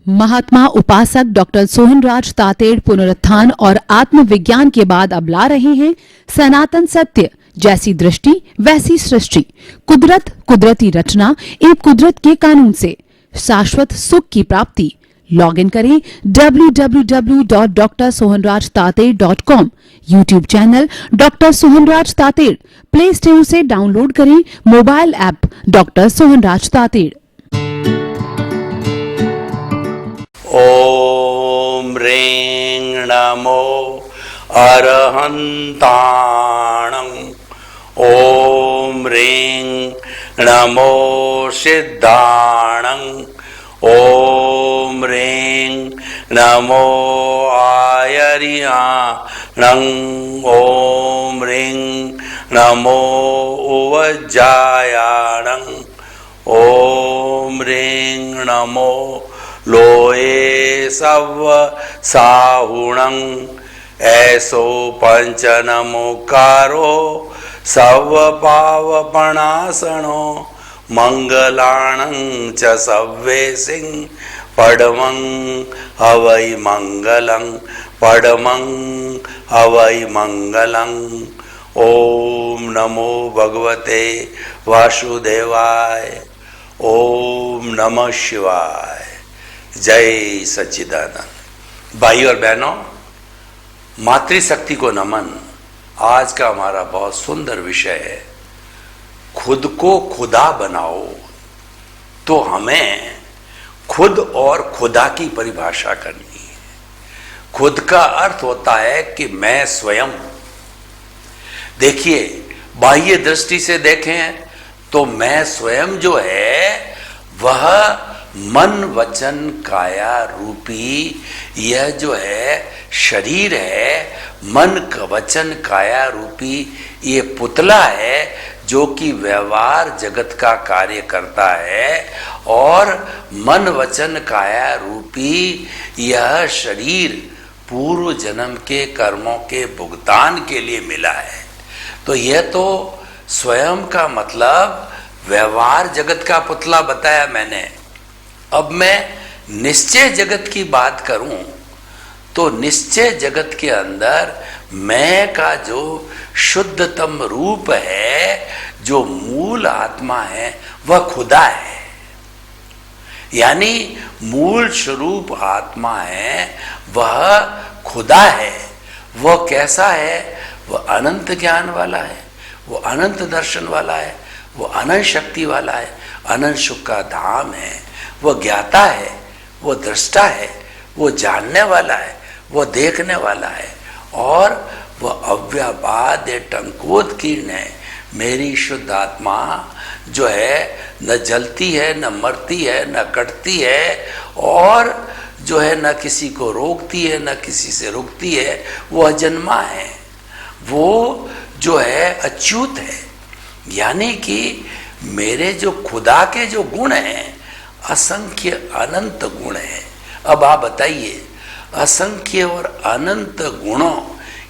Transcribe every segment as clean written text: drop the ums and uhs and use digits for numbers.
महात्मा उपासक डॉक्टर सोहनराज तातेड़ पुनरुत्थान और आत्मविज्ञान के बाद अब ला रहे हैं सनातन सत्य, जैसी दृष्टि वैसी सृष्टि, कुदरत, कुदरती रचना एवं कुदरत के कानून से शाश्वत सुख की प्राप्ति। लॉग इन करें www.drsohanrajtater.com, YouTube channel doctor Sohanraj Tated, Play Store से डाउनलोड करें mobile app doctor Sohanraj Tated. ओम ह्रीं नमो अरहन्ताणं, ओम ह्रीं नमो सिद्धाणं, ओम ह्रीं नमो आयर्याणं, ओम ह्रीं नमो उवज्जायाणं, ओम ह्रीं नमो लोये सव साहुणं, ऐसो पंच नमोकारो सव पावपणासनो, मंगलाणं च सव्वे सिंह पडमं हवै मंगलं, पडमं हवै मंगलं। ओम नमो भगवते वासुदेवाय, ओम नमः शिवाय। जय सच्चिदानंद। भाई और बहनों, मातृशक्ति को नमन आज का हमारा बहुत सुंदर विषय है। खुद को खुदा बनाओ। तो हमें खुद और खुदा की परिभाषा करनी है। खुद का अर्थ होता है कि मैं स्वयं। देखिए, बाह्य दृष्टि से देखें तो मैं स्वयं जो है वह मन वचन काया रूपी यह जो है शरीर है, मन वचन काया रूपी ये पुतला है जो कि व्यवहार जगत का कार्य करता है, और मन वचन काया रूपी यह शरीर पूर्व जन्म के कर्मों के भुगतान के लिए मिला है। तो यह तो स्वयं का मतलब व्यवहार जगत का पुतला बताया मैंने। अब मैं निश्चय जगत की बात करूं तो निश्चय जगत के अंदर मैं का जो शुद्धतम रूप है, जो मूल आत्मा है, वह खुदा है। यानी मूल स्वरूप आत्मा है, वह खुदा है। वह कैसा है? वह अनंत ज्ञान वाला है, वह अनंत दर्शन वाला है, वह अनंत शक्ति वाला है, अनंत सुख का धाम है। वह ज्ञाता है, वह दृष्टा है, वह जानने वाला है, वह देखने वाला है, और वह अव्याबाद्य टंकोत्कीर्ण है। मेरी शुद्ध आत्मा जो है न जलती है, न मरती है, न कटती है, और जो है न किसी को रोकती है, न किसी से रुकती है। वो अजन्मा है, वो जो है अच्युत है। यानी कि मेरे जो खुदा के जो गुण हैं, असंख्य अनंत गुण है। अब आप बताइए, असंख्य और अनंत गुणों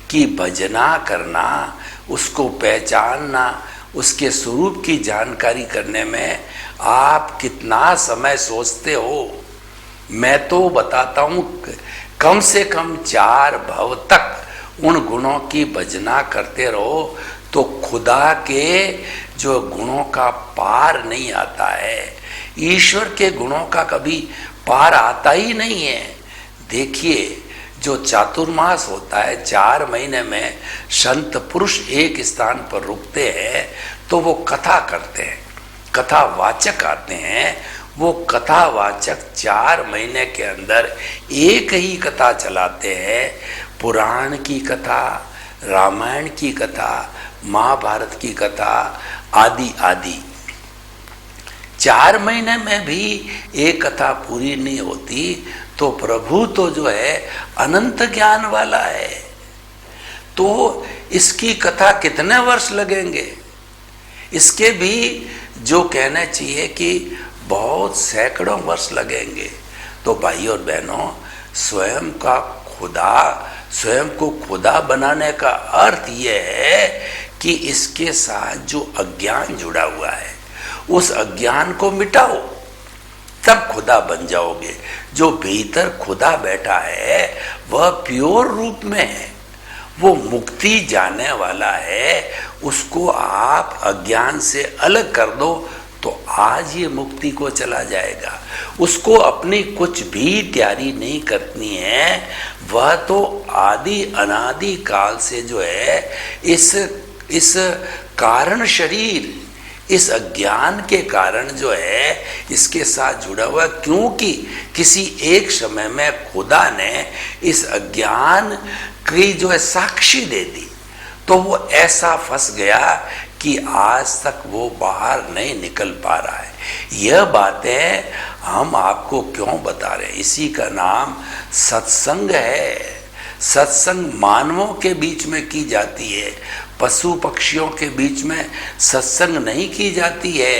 की भजना करना, उसको पहचानना, उसके स्वरूप की जानकारी करने में आप कितना समय सोचते हो? मैं तो बताता हूं, कम से कम 4 भव तक उन गुणों की भजना करते रहो तो खुदा के जो गुणों का पार नहीं आता है। ईश्वर के गुणों का कभी पार आता ही नहीं है। देखिए, जो चातुर्मास होता है, 4 महीने में संत पुरुष एक स्थान पर रुकते हैं तो वो कथा करते हैं, कथावाचक आते हैं। वो कथावाचक 4 महीने के अंदर एक ही कथा चलाते हैं। पुराण की कथा, रामायण की कथा, महाभारत की कथा आदि आदि। 4 महीने में भी एक कथा पूरी नहीं होती तो प्रभु तो जो है अनंत ज्ञान वाला है, तो इसकी कथा कितने वर्ष लगेंगे? इसके भी जो कहना चाहिए कि बहुत सैकड़ों वर्ष लगेंगे। तो भाई और बहनों, स्वयं का खुदा, स्वयं को खुदा बनाने का अर्थ यह है कि इसके साथ जो अज्ञान जुड़ा हुआ है उस अज्ञान को मिटाओ। तब खुदा बन जाओगे। जो भीतर खुदा बैठा है वह प्योर रूप में है, वो मुक्ति जाने वाला है। उसको आप अज्ञान से अलग कर दो तो आज ये मुक्ति को चला जाएगा। उसको अपनी कुछ भी तैयारी नहीं करनी है, वह तो आदि अनादि काल से जो है इस कारण शरीर, इस अज्ञान के कारण जो है इसके साथ जुड़ा हुआ, क्योंकि किसी एक समय में खुदा ने इस अज्ञान की जो है साक्षी दे दी, तो वो ऐसा फंस गया कि आज तक वो बाहर नहीं निकल पा रहा है। यह बातें हम आपको क्यों बता रहे हैं? इसी का नाम सत्संग है। सत्संग मानवों के बीच में की जाती है, पशु पक्षियों के बीच में सत्संग नहीं की जाती है।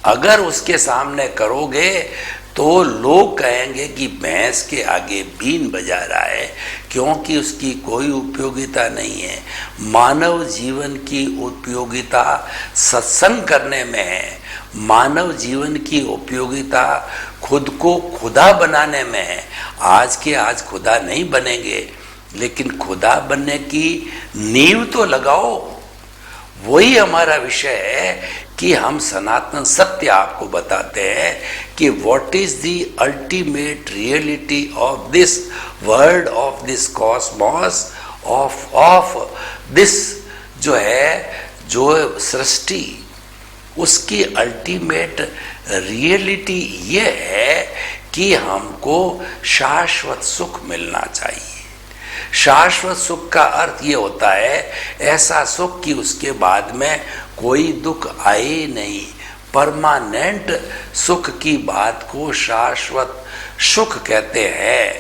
अगर उसके सामने करोगे तो लोग कहेंगे कि भैंस के आगे बीन बजा रहा है, क्योंकि उसकी कोई उपयोगिता नहीं है। मानव जीवन की उपयोगिता सत्संग करने में है। मानव जीवन की उपयोगिता खुद को खुदा बनाने में है। आज के आज खुदा नहीं बनेंगे, लेकिन खुदा बनने की नींव तो लगाओ। वही हमारा विषय है कि हम सनातन सत्य आपको बताते हैं कि what is the ultimate reality of this world, of this Cosmos, of this जो है जो सृष्टि, उसकी अल्टीमेट रियलिटी ये है कि हमको शाश्वत सुख मिलना चाहिए। शाश्वत सुख का अर्थ ये होता है ऐसा सुख कि उसके बाद में कोई दुख आए नहीं। परमानेंट सुख की बात को शाश्वत सुख कहते हैं।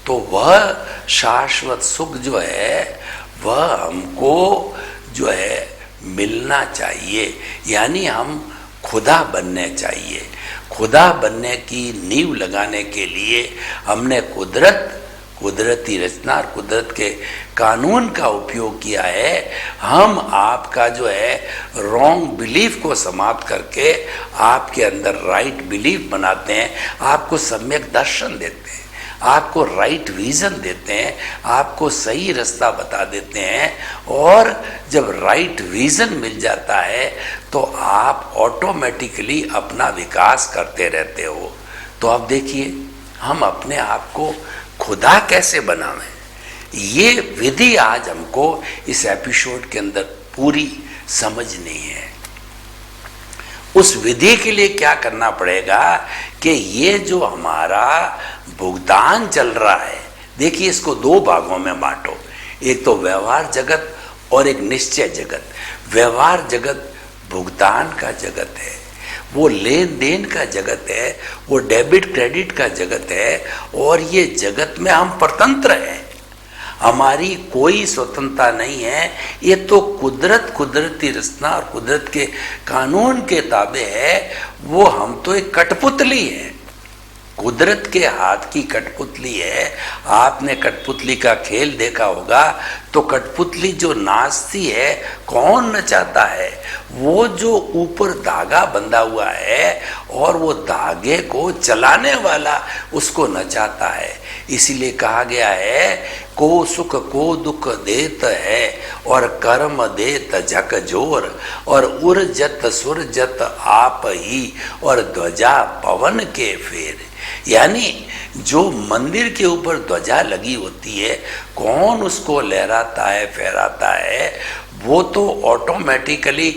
तो वह शाश्वत सुख जो है वह हमको जो है मिलना चाहिए, यानी हम खुदा बनने चाहिए। खुदा बनने की नींव लगाने के लिए हमने कुदरती रचना और कुदरत के कानून का उपयोग किया है। हम आपका जो है रॉन्ग बिलीफ को समाप्त करके आपके अंदर राइट बिलीफ बनाते हैं, आपको सम्यक दर्शन देते हैं, आपको राइट विजन देते हैं, आपको सही रास्ता बता देते हैं। और जब राइट विजन मिल जाता है तो आप ऑटोमेटिकली अपना विकास करते रहते हो। तो अब देखिए हम अपने आप को खुदा कैसे बनावें, ये विधि आज हमको इस एपिसोड के अंदर पूरी समझनी है। उस विधि के लिए क्या करना पड़ेगा कि ये जो हमारा भुगतान चल रहा है, देखिए इसको दो भागों में बांटो। एक तो व्यवहार जगत और एक निश्चय जगत। व्यवहार जगत भुगतान का जगत है, वो लेन देन का जगत है, वो डेबिट क्रेडिट का जगत है। और ये जगत में हम परतंत्र हैं, हमारी कोई स्वतंत्रता नहीं है। ये तो कुदरती रचना और कुदरत के कानून के ताबे है। वो हम तो एक कठपुतली है, कुदरत के हाथ की कठपुतली है। आपने कठपुतली का खेल देखा होगा, तो कठपुतली जो नाचती है कौन नचाता है? वो जो ऊपर धागा बंधा हुआ है और वो धागे को चलाने वाला उसको नचाता है। इसीलिए कहा गया है को सुख को दुख देत है और कर्म देत झकझोर और उर्जत सुरजत आप ही और ध्वजा पवन के फेर। यानी जो मंदिर के ऊपर ध्वजा लगी होती है, कौन उसको लहराता है फहराता है? वो तो ऑटोमेटिकली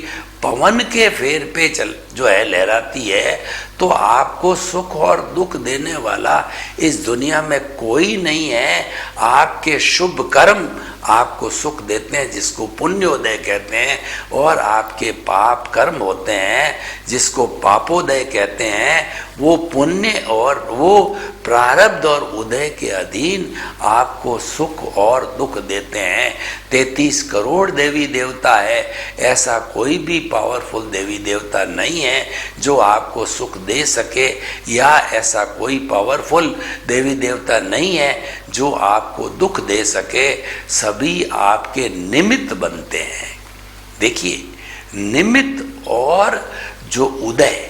पवन के फेर पे जो है लहराती है। तो आपको सुख और दुख देने वाला इस दुनिया में कोई नहीं है। आपके शुभ कर्म आपको सुख देते हैं, जिसको पुण्योदय कहते हैं, और आपके पाप कर्म होते हैं जिसको पापोदय कहते हैं। वो पुण्य और वो प्रारब्ध और उदय के अधीन आपको सुख और दुख देते हैं। 33 करोड़ देवी देवता है, ऐसा कोई भी पावरफुल देवी देवता नहीं है जो आपको सुख दे सके, या ऐसा कोई पावरफुल देवी देवता नहीं है जो आपको दुख दे सके। सभी आपके निमित्त बनते हैं। देखिए निमित्त और जो उदय,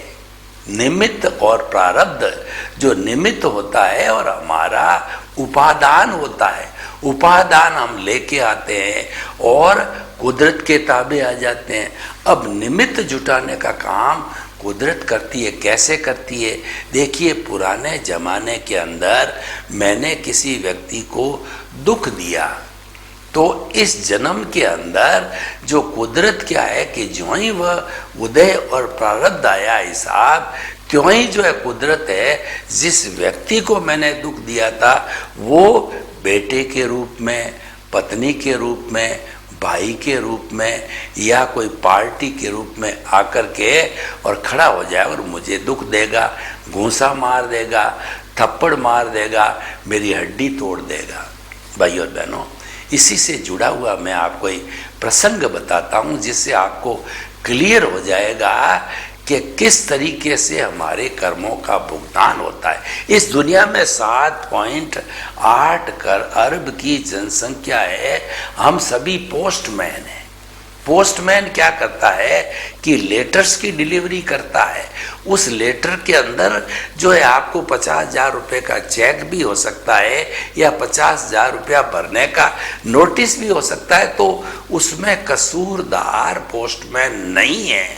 निमित्त और प्रारब्ध, जो निमित्त होता है और हमारा उपादान होता है, उपादान हम लेके आते हैं और कुदरत के ताबे आ जाते हैं। अब निमित्त जुटाने का काम कुदरत करती है। कैसे करती है? देखिए, पुराने जमाने के अंदर मैंने किसी व्यक्ति को दुख दिया, तो इस जन्म के अंदर जो कुदरत क्या है कि ज्यों ही वह उदय और प्रारब्ध आया हिसाब, त्यों ही जो है कुदरत है, जिस व्यक्ति को मैंने दुख दिया था वो बेटे के रूप में, पत्नी के रूप में, भाई के रूप में या कोई पार्टी के रूप में आकर के और खड़ा हो जाए और मुझे दुख देगा, घूंसा मार देगा, थप्पड़ मार देगा, मेरी हड्डी तोड़ देगा। भाई और बहनों, इसी से जुड़ा हुआ मैं आपको एक प्रसंग बताता हूं जिससे आपको क्लियर हो जाएगा कि किस तरीके से हमारे कर्मों का भुगतान होता है। इस दुनिया में 7.8 अरब की जनसंख्या है। हम सभी पोस्टमैन हैं। पोस्टमैन क्या करता है कि लेटर्स की डिलीवरी करता है। उस लेटर के अंदर जो है आपको 50,000 रुपये का चेक भी हो सकता है या 50,000 रुपया भरने का नोटिस भी हो सकता है। तो उसमें कसूरदार पोस्टमैन नहीं है,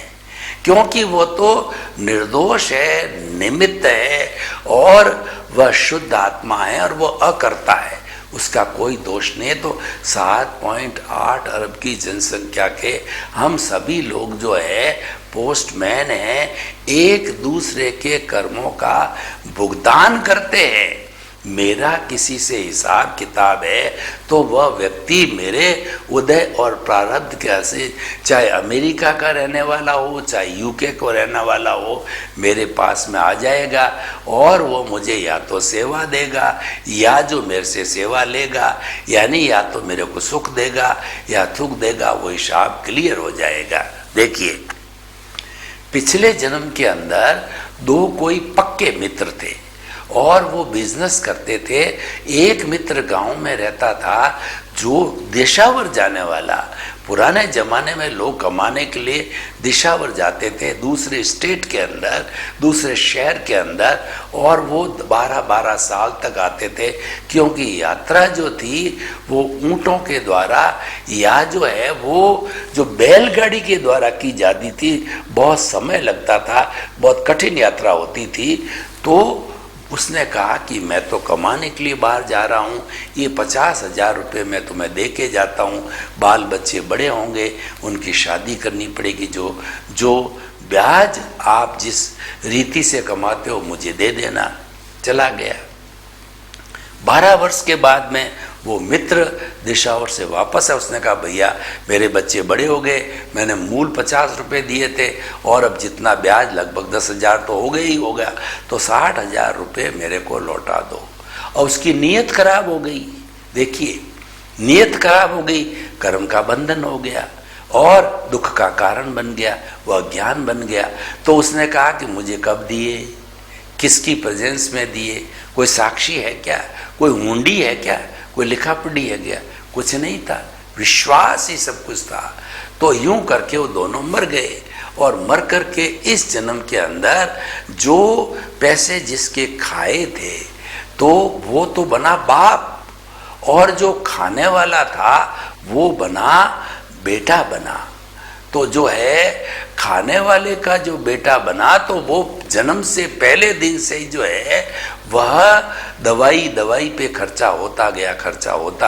क्योंकि वो तो निर्दोष है, निमित्त है और वह शुद्ध आत्मा है और वो अकर्ता है, उसका कोई दोष नहीं है। तो 7.8 अरब की जनसंख्या के हम सभी लोग जो है पोस्टमैन हैं, एक दूसरे के कर्मों का भुगतान करते हैं। मेरा किसी से हिसाब किताब है तो वह व्यक्ति मेरे उदय और प्रारब्ध कैसे, चाहे अमेरिका का रहने वाला हो, चाहे यूके को रहने वाला हो, मेरे पास में आ जाएगा और वो मुझे या तो सेवा देगा या जो मेरे से सेवा लेगा, यानी या तो मेरे को सुख देगा या दुख देगा, वो हिसाब क्लियर हो जाएगा। देखिए, पिछले जन्म के अंदर दो कोई पक्के मित्र थे और वो बिजनेस करते थे। एक मित्र गांव में रहता था जो देशावर जाने वाला। पुराने ज़माने में लोग कमाने के लिए दिशावर जाते थे दूसरे स्टेट के अंदर, दूसरे शहर के अंदर, और वो 12-12 साल तक आते थे, क्योंकि यात्रा जो थी वो ऊँटों के द्वारा या जो है वो जो बैलगाड़ी के द्वारा की जाती थी। बहुत समय लगता था, बहुत कठिन यात्रा होती थी। तो उसने कहा कि मैं तो कमाने के लिए बाहर जा रहा हूँ, ये 50,000 रुपये मैं तुम्हें दे के जाता हूँ, बाल बच्चे बड़े होंगे, उनकी शादी करनी पड़ेगी, जो ब्याज आप जिस रीति से कमाते हो मुझे दे देना। चला गया। 12 वर्ष के बाद में वो मित्र दिशावर से वापस है। उसने कहा, भैया मेरे बच्चे बड़े हो गए, मैंने मूल 50 रुपये दिए थे और अब जितना ब्याज लगभग 10,000 तो हो गया ही हो गया, तो 60,000 रुपये मेरे को लौटा दो। और उसकी नीयत खराब हो गई। देखिए, नीयत खराब हो गई, कर्म का बंधन हो गया और दुख का कारण बन गया, वह ज्ञान बन गया। तो उसने कहा कि मुझे कब दिए, किसकी प्रेजेंस में दिए, कोई साक्षी है क्या, कोई हुंडी है क्या, कोई लिखा पढ़ी है क्या? कुछ नहीं था, विश्वास ही सब कुछ था। तो यूं करके वो दोनों मर गए और मर करके इस जन्म के अंदर जो पैसे जिसके खाए थे तो वो तो बना बाप, और जो खाने वाला था वो बना बेटा बना। तो जो है खाने वाले का जो बेटा बना, तो वो जन्म से पहले दिन से ही जो है वह दवाई पे खर्चा होता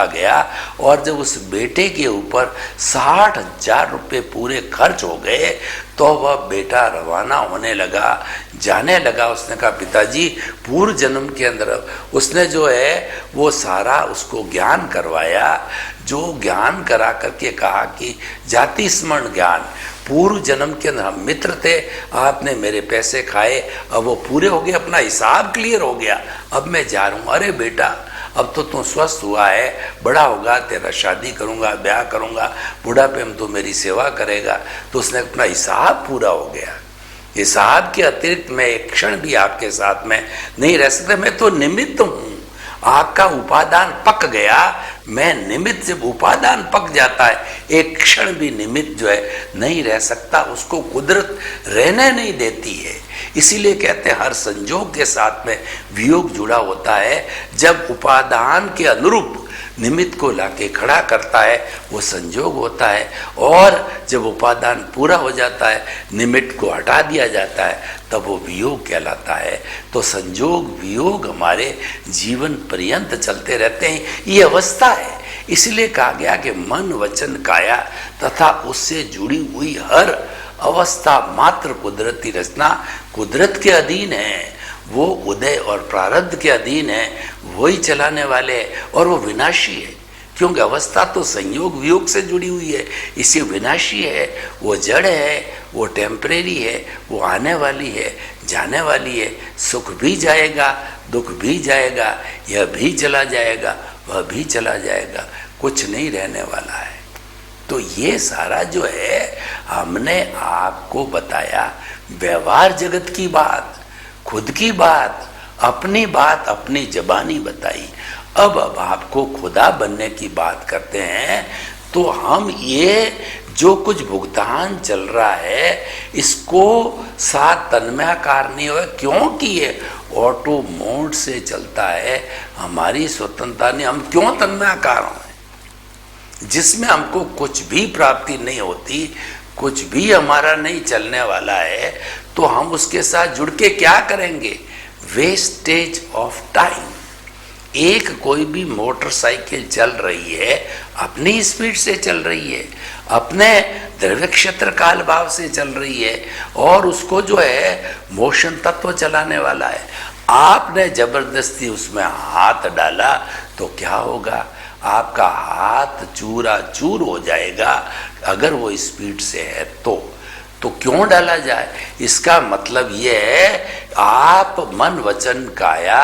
गया और जब उस बेटे के ऊपर 60,000 रुपये पूरे खर्च हो गए तो वह बेटा रवाना होने लगा, जाने लगा। उसने कहा, पिताजी पूर्व जन्म के अंदर उसने जो है वो सारा उसको ज्ञान करवाया, जो ज्ञान करा करके कहा कि जाति स्मरण ज्ञान, पूर्व जन्म के अंदर हम मित्र थे, आपने मेरे पैसे खाए, अब वो पूरे हो गए, अपना हिसाब क्लियर हो गया, अब मैं जा रहा हूँ। अरे बेटा, अब तो तू स्वस्थ हुआ है, बड़ा होगा, तेरा शादी करूँगा, ब्याह करूँगा, बुढ़ापे में तो मेरी सेवा करेगा। तो उसने अपना हिसाब पूरा हो गया। हिसाब के अतिरिक्त मैं एक क्षण भी आपके साथ में नहीं रह सकता, मैं तो निमित्त हूँ। आपका उपादान पक गया, मैं निमित्त, जब उपादान पक जाता है एक क्षण भी निमित्त जो है नहीं रह सकता, उसको कुदरत रहने नहीं देती है। इसीलिए कहते हैं हर संजोग के साथ में वियोग जुड़ा होता है। जब उपादान के अनुरूप निमित्त को लाके खड़ा करता है वो संजोग होता है, और जब उपादान पूरा हो जाता है, निमित्त को हटा दिया जाता है, तब वो वियोग कहलाता है। तो संजोग वियोग हमारे जीवन पर्यंत चलते रहते हैं, ये अवस्था है। इसलिए कहा गया कि मन वचन काया तथा उससे जुड़ी हुई हर अवस्था मात्र कुदरती रचना कुदरत के अधीन है, वो उदय और प्रारब्ध के अधीन है, वही चलाने वाले हैं, और वो विनाशी है। क्योंकि अवस्था तो संयोग वियोग से जुड़ी हुई है, इसे विनाशी है, वो जड़ है, वो टेम्परेरी है, वो आने वाली है, जाने वाली है। सुख भी जाएगा, दुख भी जाएगा, यह भी चला जाएगा, वह भी चला जाएगा, कुछ नहीं रहने वाला है। तो ये सारा जो है हमने आपको बताया, व्यवहार जगत की बात, खुद की बात, अपनी जबानी बताई। अब आपको खुदा बनने की बात करते हैं, तो हम ये जो कुछ भुगतान चल रहा है इसको साथ तन्मयाकार नहीं हुआ, क्योंकि ये ऑटो मोड से चलता है। हमारी स्वतंत्रता ने हम क्यों तन्मयाकार हों, जिसमें हमको कुछ भी प्राप्ति नहीं होती, कुछ भी हमारा नहीं चलने वाला है, तो हम उसके साथ जुड़ के क्या करेंगे? Wastage of time. एक कोई भी मोटरसाइकिल चल रही है, अपनी स्पीड से चल रही है, अपने द्रव्य क्षेत्र काल भाव से चल रही है, और उसको जो है मोशन तत्व चलाने वाला है। आपने जबरदस्ती उसमें हाथ डाला तो क्या होगा? आपका हाथ चूरा चूर हो जाएगा, अगर वो स्पीड से है तो क्यों डाला जाए? इसका मतलब ये है आप मन वचन काया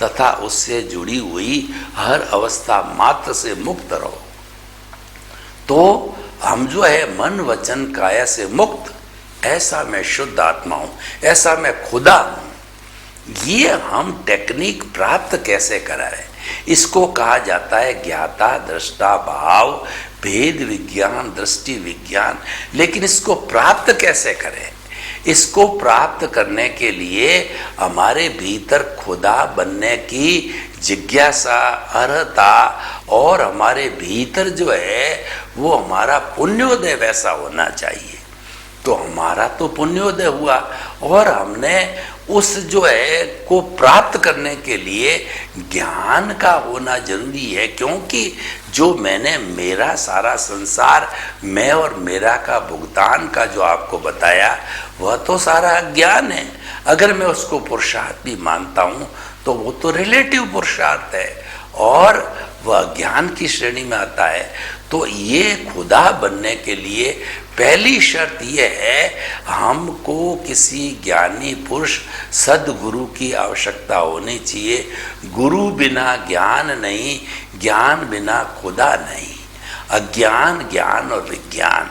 तथा उससे जुड़ी हुई हर अवस्था मात्र से मुक्त रहो। तो हम जो है मन वचन काया से मुक्त, ऐसा मैं शुद्ध आत्मा हूं, ऐसा मैं खुदा हूं। ये हम टेक्निक प्राप्त कैसे कराएं? इसको कहा जाता है ज्ञाता दृष्टा भाव भेद विज्ञान दृष्टि विज्ञान। लेकिन इसको प्राप्त कैसे करें? इसको प्राप्त करने के लिए हमारे भीतर खुदा बनने की जिज्ञासा, अर्हता, और हमारे भीतर जो है वो हमारा पुण्योदय वैसा होना चाहिए। तो हमारा तो पुण्योदय हुआ, और हमने उस जो है को प्राप्त करने के लिए ज्ञान का होना जरूरी है। क्योंकि जो मैंने मेरा सारा संसार, मैं और मेरा का भुगतान का जो आपको बताया, वह तो सारा ज्ञान है। अगर मैं उसको पुरुषार्थ भी मानता हूँ तो वो तो रिलेटिव पुरुषार्थ है, और वह ज्ञान की श्रेणी में आता है। तो ये खुदा बनने के लिए पहली शर्त यह है, हमको किसी ज्ञानी पुरुष सदगुरु की आवश्यकता होनी चाहिए। गुरु बिना ज्ञान नहीं, ज्ञान बिना खुदा नहीं। अज्ञान, ज्ञान और विज्ञान।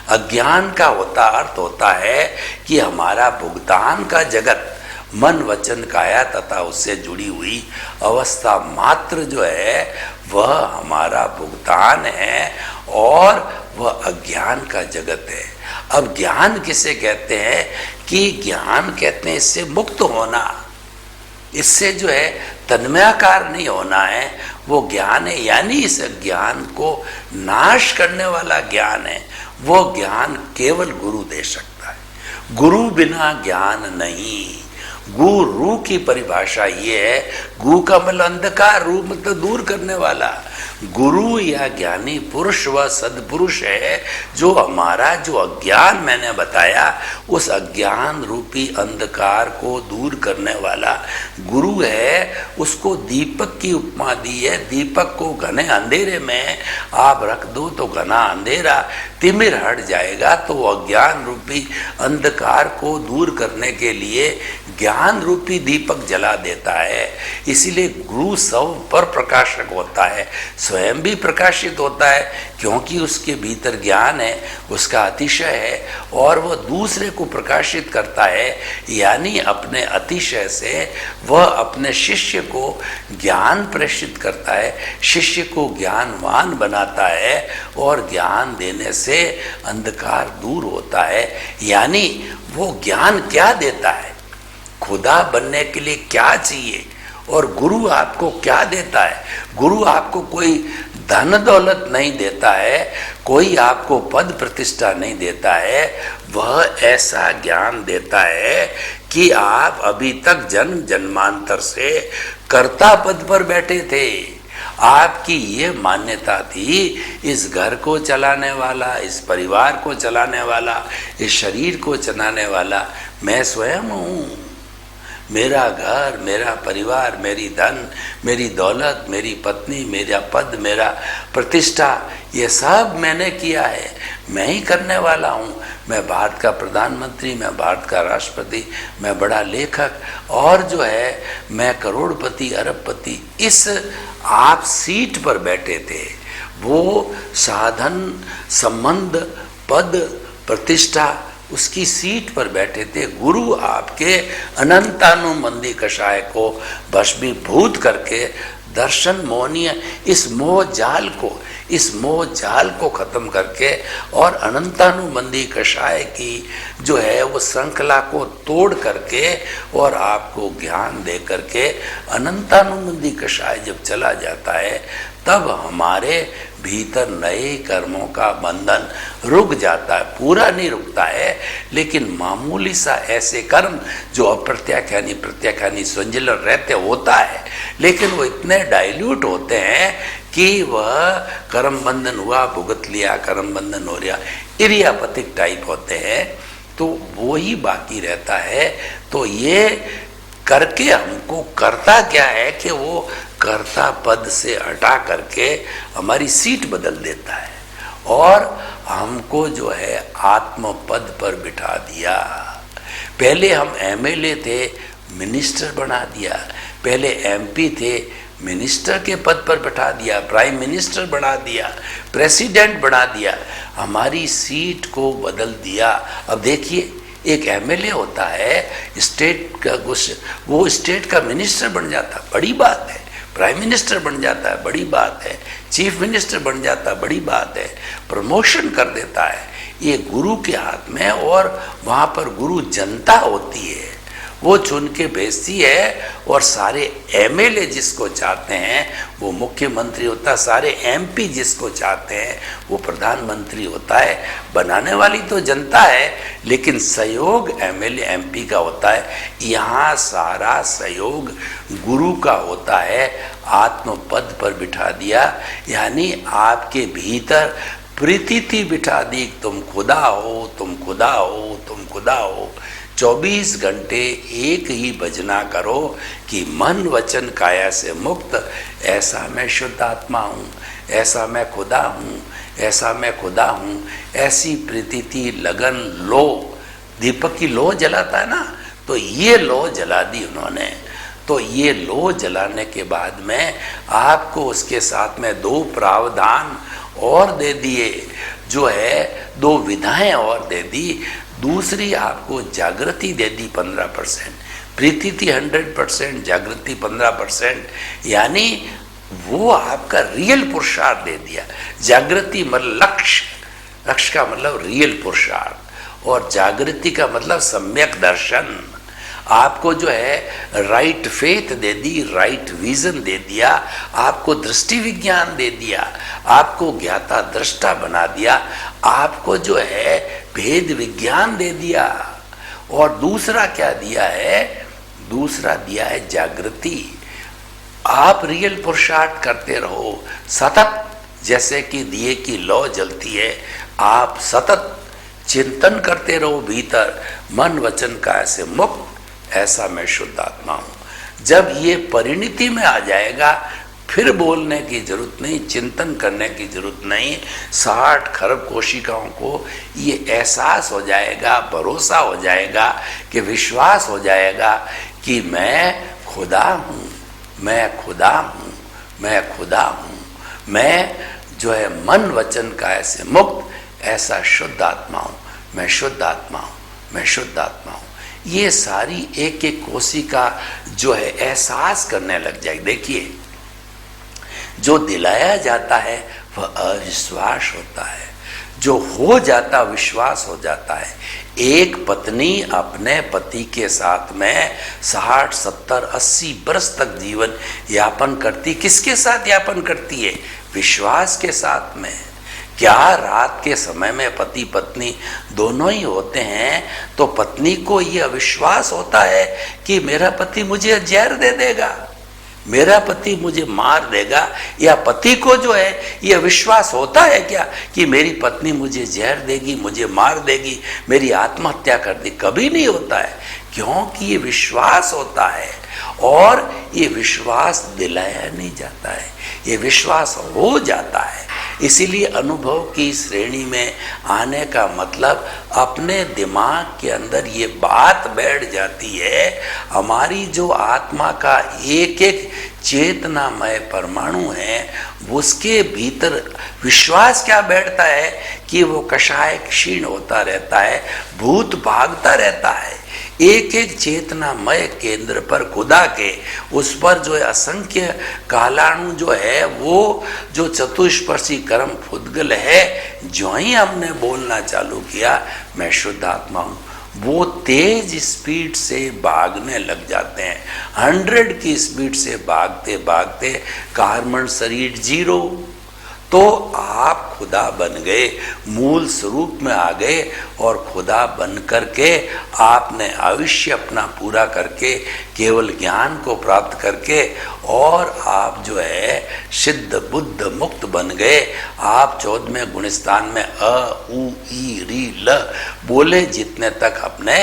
अज्ञान का अर्थ होता है कि हमारा भुगतान का जगत मन वचन काया तथा उससे जुड़ी हुई अवस्था मात्र जो है वह हमारा भुगतान है, और वह अज्ञान का जगत है। अब ज्ञान किसे कहते हैं? कि ज्ञान कहते हैं इससे मुक्त होना, इससे जो है तन्मयाकार नहीं होना है, वो ज्ञान है। यानी इस ज्ञान को नाश करने वाला ज्ञान है। वो ज्ञान केवल गुरु दे सकता है, गुरु बिना ज्ञान नहीं। गुरु की परिभाषा ये है, गु का मतलब अंधकार, रू मतलब दूर करने वाला। गुरु या ज्ञानी पुरुष व सदपुरुष है जो हमारा जो अज्ञान मैंने बताया, उस अज्ञान रूपी अंधकार को दूर करने वाला गुरु है। उसको दीपक की उपमा दी है। दीपक को घने अंधेरे में आप रख दो तो घना अंधेरा तिमिर हट जाएगा। तो अज्ञान रूपी अंधकार को दूर करने के लिए ज्ञान रूपी दीपक जला देता है। इसीलिए गुरु सब पर प्रकाशक होता है, स्वयं भी प्रकाशित होता है, क्योंकि उसके भीतर ज्ञान है, उसका अतिशय है, और वह दूसरे को प्रकाशित करता है। यानी अपने अतिशय से वह अपने शिष्य को ज्ञान प्रेषित करता है, शिष्य को ज्ञानवान बनाता है, और ज्ञान देने से अंधकार दूर होता है। यानी वो ज्ञान क्या देता है? खुदा बनने के लिए क्या चाहिए और गुरु आपको क्या देता है। गुरु आपको कोई धन दौलत नहीं देता है, कोई आपको पद प्रतिष्ठा नहीं देता है, वह ऐसा ज्ञान देता है कि आप अभी तक जन्म जन्मांतर से कर्ता पद पर बैठे थे। आपकी ये मान्यता थी, इस घर को चलाने वाला, इस परिवार को चलाने वाला, इस शरीर को चलाने वाला मैं स्वयं हूँ। मेरा घर, मेरा परिवार, मेरी धन, मेरी दौलत, मेरी पत्नी, मेरा पद, मेरा प्रतिष्ठा, ये सब मैंने किया है, मैं ही करने वाला हूँ। मैं भारत का प्रधानमंत्री, मैं भारत का राष्ट्रपति, मैं बड़ा लेखक और जो है मैं करोड़पति अरबपति। इस आप सीट पर बैठे थे, वो साधन संबंध पद प्रतिष्ठा उसकी सीट पर बैठे थे। गुरु आपके अनंतानुबंधी कषाय को भस्मीभूत करके दर्शन मोहनीय इस मोह जाल को खत्म करके और अनंतानुबंधी कषाय की जो है वो श्रृंखला को तोड़ करके और आपको ज्ञान दे करके अनंतानुबंधी कषाय जब चला जाता है, तब हमारे भीतर नए कर्मों का बंधन रुक जाता है। पूरा नहीं रुकता है, लेकिन मामूली सा ऐसे कर्म जो अप्रत्याख्यानी प्रत्याख्यानी संजलन रहते होता है, लेकिन वो इतने डाइल्यूट होते हैं कि वह कर्म बंधन हुआ, भुगत लिया, कर्म बंधन हो रहा, इरियापतिक टाइप होते हैं, तो वो ही बाकी रहता है। तो ये करके हमको करता क्या है कि वो कर्ता पद से हटा करके हमारी सीट बदल देता है और हमको जो है आत्म पद पर बिठा दिया। पहले हम एमएलए थे, मिनिस्टर बना दिया, पहले एमपी थे, मिनिस्टर के पद पर बैठा दिया, प्राइम मिनिस्टर बना दिया, प्रेसिडेंट बना दिया, हमारी सीट को बदल दिया। अब देखिए, एक एमएलए होता है स्टेट का, वो स्टेट का मिनिस्टर बन जाता, बड़ी बात है। प्राइम मिनिस्टर बन जाता है, बड़ी बात है। चीफ मिनिस्टर बन जाता, बड़ी बात है। प्रमोशन कर देता है। ये गुरु के हाथ में, और वहाँ पर गुरु जनता होती है, वो चुन के भेजती है। और सारे एमएलए जिसको चाहते हैं वो मुख्यमंत्री होता है, सारे एमपी जिसको चाहते हैं वो प्रधानमंत्री होता है। बनाने वाली तो जनता है, लेकिन सहयोग एमएलए एमपी का होता है। यहाँ सारा सहयोग गुरु का होता है। आत्म पद पर बिठा दिया, यानी आपके भीतर प्रीति बिठा दी, तुम खुदा हो, तुम खुदा हो, तुम खुदा हो। 24 घंटे एक ही भजना करो कि मन वचन काया से मुक्त, ऐसा मैं शुद्ध आत्मा हूँ, ऐसा मैं खुदा हूँ, ऐसा मैं खुदा हूँ। ऐसी प्रीति लगन लो, दीपक की लो जलाता है ना, तो ये लो जला दी उन्होंने। तो ये लो जलाने के बाद में आपको उसके साथ में 2 प्रावधान और दे दिए, जो है 2 विधाएं और दे दी। दूसरी आपको जागृति दे दी 15%, प्रीति 100%, जागृति 15%, यानी वो आपका रियल पुरुषार्थ दे दिया। जागृति मतलब लक्ष्य का मतलब रियल पुरुषार्थ, और जागृति का मतलब सम्यक दर्शन। आपको जो है राइट फेथ दे दी, राइट विजन दे दिया, आपको दृष्टि विज्ञान दे दिया, आपको ज्ञाता दृष्टा बना दिया, आपको जो है भेद विज्ञान दे दिया। और दूसरा क्या दिया है? दूसरा दिया है जागृति। आप रियल पुरुषार्थ करते रहो सतत, जैसे कि दिए की लौ जलती है, आप सतत चिंतन करते रहो भीतर, मन वचन काया से मुक्त, ऐसा मैं शुद्ध आत्मा हूं। जब ये परिणति में आ जाएगा, फिर बोलने की जरूरत नहीं, चिंतन करने की जरूरत नहीं। 60 खरब कोशिकाओं को ये एहसास हो जाएगा, भरोसा हो जाएगा, कि विश्वास हो जाएगा कि मैं खुदा हूँ, मैं खुदा हूँ, मैं खुदा हूँ, मैं जो है मन वचन काया से मुक्त, ऐसा शुद्ध आत्मा हूँ, मैं शुद्ध आत्मा हूँ, मैं शुद्ध आत्मा हूँ। ये सारी एक एक कोशिका जो है एहसास करने लग जाएगी। देखिए, जो दिलाया जाता है वह अविश्वास होता है, जो हो जाता विश्वास हो जाता है। एक पत्नी अपने पति के साथ में 60, 70, 80 बरस तक जीवन यापन करती, किसके साथ यापन करती है? विश्वास के साथ में। क्या रात के समय में पति पत्नी दोनों ही होते हैं तो पत्नी को यह विश्वास होता है कि मेरा पति मुझे जहर दे देगा, मेरा पति मुझे मार देगा, या पति को जो है यह विश्वास होता है क्या कि मेरी पत्नी मुझे जहर देगी, मुझे मार देगी, मेरी आत्महत्या कर दी? कभी नहीं होता है, क्योंकि ये विश्वास होता है और ये विश्वास दिलाया नहीं जाता है, ये विश्वास हो जाता है। इसीलिए अनुभव की श्रेणी में आने का मतलब अपने दिमाग के अंदर ये बात बैठ जाती है, हमारी जो आत्मा का एक एक चेतनामय परमाणु है उसके भीतर विश्वास क्या बैठता है कि वो कषाय क्षीण होता रहता है, भूत भागता रहता है। एक एक चेतनामय केंद्र पर खुदा के उस पर जो है असंख्य कालाणु जो है, वो जो चतुष्पर्शी कर्म फुदगल है, जो ही हमने बोलना चालू किया मैं शुद्ध आत्मा हूँ, वो तेज स्पीड से भागने लग जाते हैं। 100 की स्पीड से भागते भागते कार्बन शरीर 0, तो आप खुदा बन गए, मूल स्वरूप में आ गए और खुदा बन करके आपने आयुष्य अपना पूरा करके केवल ज्ञान को प्राप्त करके और आप जो है सिद्ध बुद्ध मुक्त बन गए। आप 14वें गुणस्थान में अ उ ई री ल बोले जितने तक अपने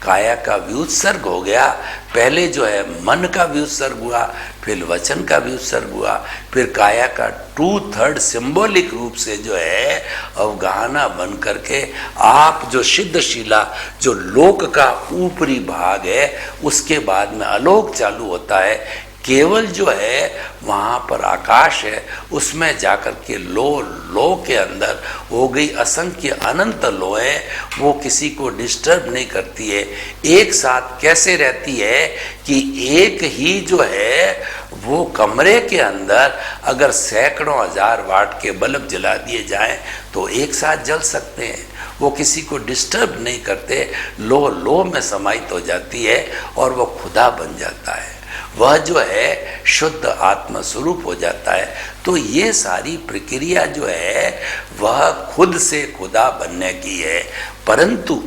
काया का व्युत्सर्ग हो गया। पहले जो है मन का व्युत्सर्ग हुआ, फिर वचन का व्युत्सर्ग हुआ, फिर काया का 2/3 सिंबॉलिक रूप से जो है अवगाहना बन करके आप जो सिद्धशीला जो लोक का ऊपरी भाग है उसके बाद में अलोक चालू होता है। केवल जो है वहाँ पर आकाश है, उसमें जाकर के लो के अंदर हो गई असंख्य अनंत लोएं, वो किसी को डिस्टर्ब नहीं करती है। एक साथ कैसे रहती है कि एक ही जो है वो कमरे के अंदर अगर सैकड़ों हजार वाट के बल्ब जला दिए जाएं तो एक साथ जल सकते हैं, वो किसी को डिस्टर्ब नहीं करते, लो में समाहित हो जाती है और वो खुदा बन जाता है, वह जो है शुद्ध आत्म स्वरूप हो जाता है। तो ये सारी प्रक्रिया जो है वह खुद से खुदा बनने की है, परंतु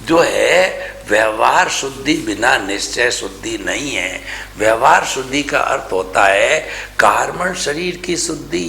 जो है व्यवहार शुद्धि बिना निश्चय शुद्धि नहीं है। व्यवहार शुद्धि का अर्थ होता है कार्बन शरीर की शुद्धि।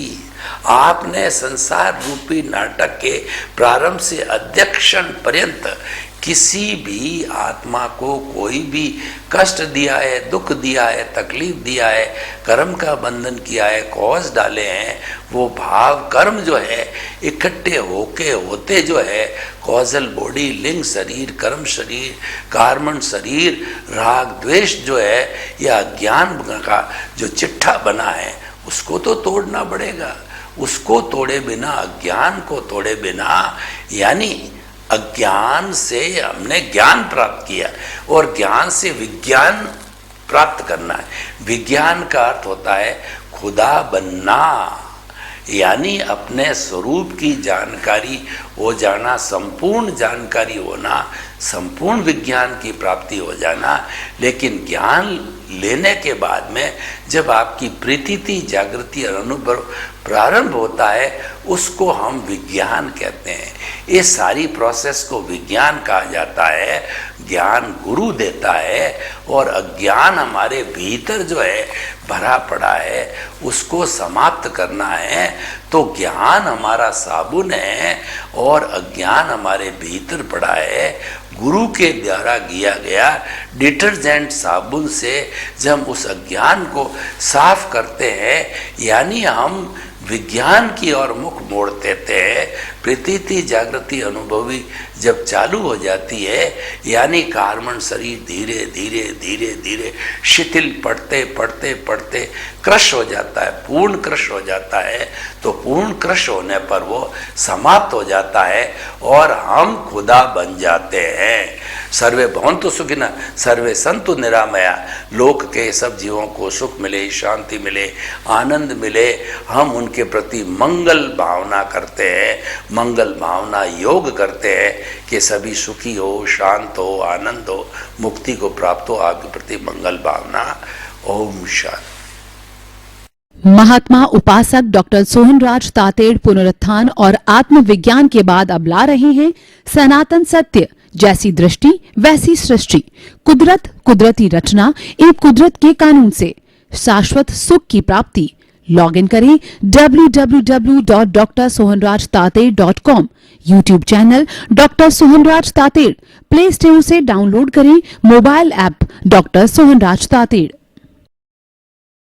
आपने संसार रूपी नाटक के प्रारंभ से अध्यक्षण पर्यंत किसी भी आत्मा को कोई भी कष्ट दिया है, दुख दिया है, तकलीफ दिया है, कर्म का बंधन किया है, कॉज डाले हैं, वो भाव कर्म जो है इकट्ठे होते जो है कॉजल बॉडी, लिंग शरीर, कर्म शरीर, कार्बन शरीर, राग द्वेष जो है या ज्ञान का जो चिट्ठा बना है उसको तो तोड़ना पड़ेगा। उसको तोड़े बिना, अज्ञान को तोड़े बिना, यानी अज्ञान से हमने ज्ञान प्राप्त किया और ज्ञान से विज्ञान प्राप्त करना है। विज्ञान का अर्थ होता है खुदा बनना, यानी अपने स्वरूप की जानकारी हो जाना, संपूर्ण जानकारी होना, संपूर्ण विज्ञान की प्राप्ति हो जाना। लेकिन ज्ञान लेने के बाद में जब आपकी प्रतीति, जागृति और अनुभव प्रारंभ होता है उसको हम विज्ञान कहते हैं। इस सारी प्रोसेस को विज्ञान कहा जाता है। ज्ञान गुरु देता है और अज्ञान हमारे भीतर जो है भरा पड़ा है उसको समाप्त करना है। तो ज्ञान हमारा साबुन है और अज्ञान हमारे भीतर पड़ा है। गुरु के द्वारा किया गया डिटर्जेंट साबुन से जब हम उस अज्ञान को साफ करते हैं, यानी हम विज्ञान की ओर मुख मोड़ देते हैं। प्रतीति, जागृति, अनुभवी जब चालू हो जाती है, यानी कार्बन शरीर धीरे धीरे धीरे धीरे शिथिल पड़ते पड़ते पड़ते क्रश हो जाता है, पूर्ण क्रश हो जाता है। तो पूर्ण क्रश होने पर वो समाप्त हो जाता है और हम खुदा बन जाते हैं। सर्वे भवन्तु सुखिनः, सर्वे सन्तु निरामया। लोक के सब जीवों को सुख मिले, शांति मिले, आनंद मिले। हम उनके प्रति मंगल भावना करते हैं, मंगल भावना योग करते हैं कि सभी सुखी हो, शांत हो, आनंद हो, मुक्ति को प्राप्त हो। आपके प्रति मंगल भावना। ओम शांति। महात्मा उपासक डॉक्टर सोहनराज तातेड़ पुनरुत्थान और आत्मविज्ञान के बाद अब ला रहे हैं सनातन सत्य, जैसी दृष्टि वैसी सृष्टि, कुदरत, कुदरती रचना एवं कुदरत के कानून से शाश्वत सुख की प्राप्ति। लॉग इन करें www.drsohanrajtated.com, YouTube channel doctor Sohanraj Tated, Play Store से डाउनलोड करें mobile app doctor Sohanraj Tated.